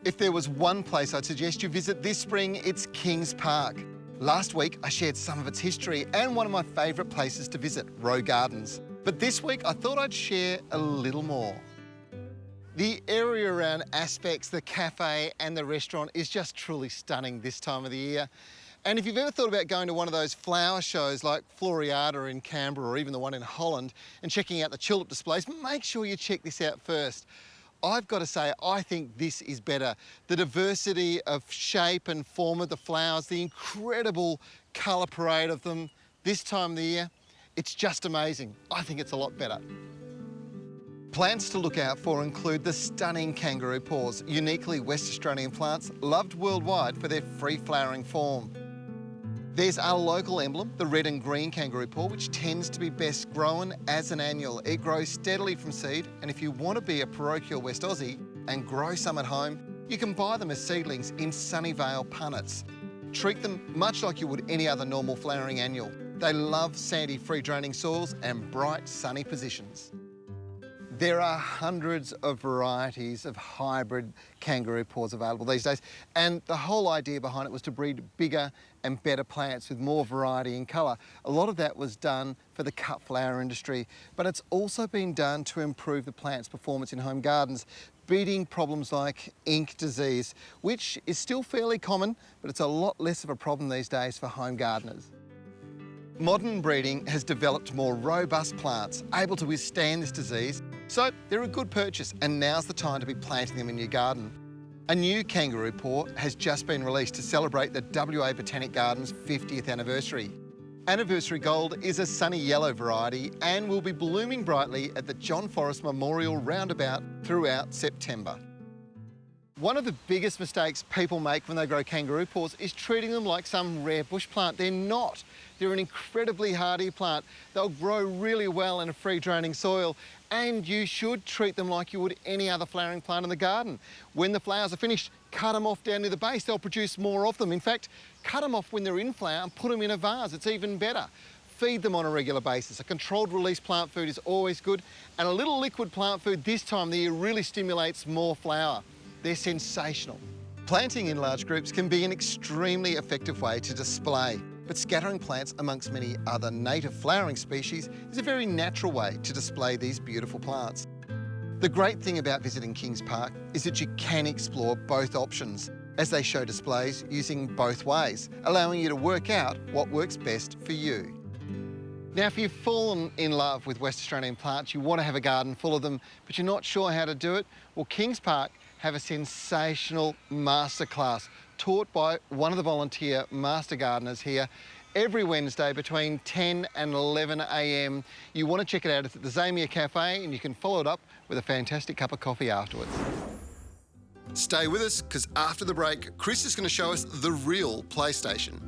If there was one place I'd suggest you visit this spring, it's Kings Park. Last week, I shared some of its history and one of my favourite places to visit, Rowe Gardens. But this week, I thought I'd share a little more. The area around Aspects, the cafe and the restaurant is just truly stunning this time of the year. And if you've ever thought about going to one of those flower shows like Floriade in Canberra or even the one in Holland and checking out the tulip displays, make sure you check this out first. I've got to say, I think this is better. The diversity of shape and form of the flowers, the incredible colour parade of them this time of the year, it's just amazing. I think it's a lot better. Plants to look out for include the stunning kangaroo paws, uniquely West Australian plants loved worldwide for their free-flowering form. There's our local emblem, the red and green kangaroo paw, which tends to be best grown as an annual. It grows steadily from seed, and if you want to be a parochial West Aussie and grow some at home, you can buy them as seedlings in Sunnyvale punnets. Treat them much like you would any other normal flowering annual. They love sandy, free-draining soils and bright, sunny positions. There are hundreds of varieties of hybrid kangaroo paws available these days, and the whole idea behind it was to breed bigger and better plants with more variety in colour. A lot of that was done for the cut flower industry, but it's also been done to improve the plant's performance in home gardens, beating problems like ink disease, which is still fairly common, but it's a lot less of a problem these days for home gardeners. Modern breeding has developed more robust plants able to withstand this disease, so they're a good purchase, and now's the time to be planting them in your garden. A new kangaroo paw has just been released to celebrate the WA Botanic Gardens' 50th anniversary. Anniversary Gold is a sunny yellow variety and will be blooming brightly at the John Forrest Memorial Roundabout throughout September. One of the biggest mistakes people make when they grow kangaroo paws is treating them like some rare bush plant. They're not. They're an incredibly hardy plant. They'll grow really well in a free-draining soil, and you should treat them like you would any other flowering plant in the garden. When the flowers are finished, cut them off down near the base. They'll produce more of them. In fact, cut them off when they're in flower and put them in a vase. It's even better. Feed them on a regular basis. A controlled release plant food is always good, and a little liquid plant food this time of the year really stimulates more flower. They're sensational. Planting in large groups can be an extremely effective way to display, but scattering plants amongst many other native flowering species is a very natural way to display these beautiful plants. The great thing about visiting Kings Park is that you can explore both options, as they show displays using both ways, allowing you to work out what works best for you. Now, if you've fallen in love with West Australian plants, you want to have a garden full of them, but you're not sure how to do it, well, Kings Park have a sensational masterclass taught by one of the volunteer master gardeners here every Wednesday between 10 and 11 a.m. You want to check it out. It's at the Zamia Cafe, and you can follow it up with a fantastic cup of coffee afterwards. Stay with us, because after the break, Chris is going to show us the real PlayStation.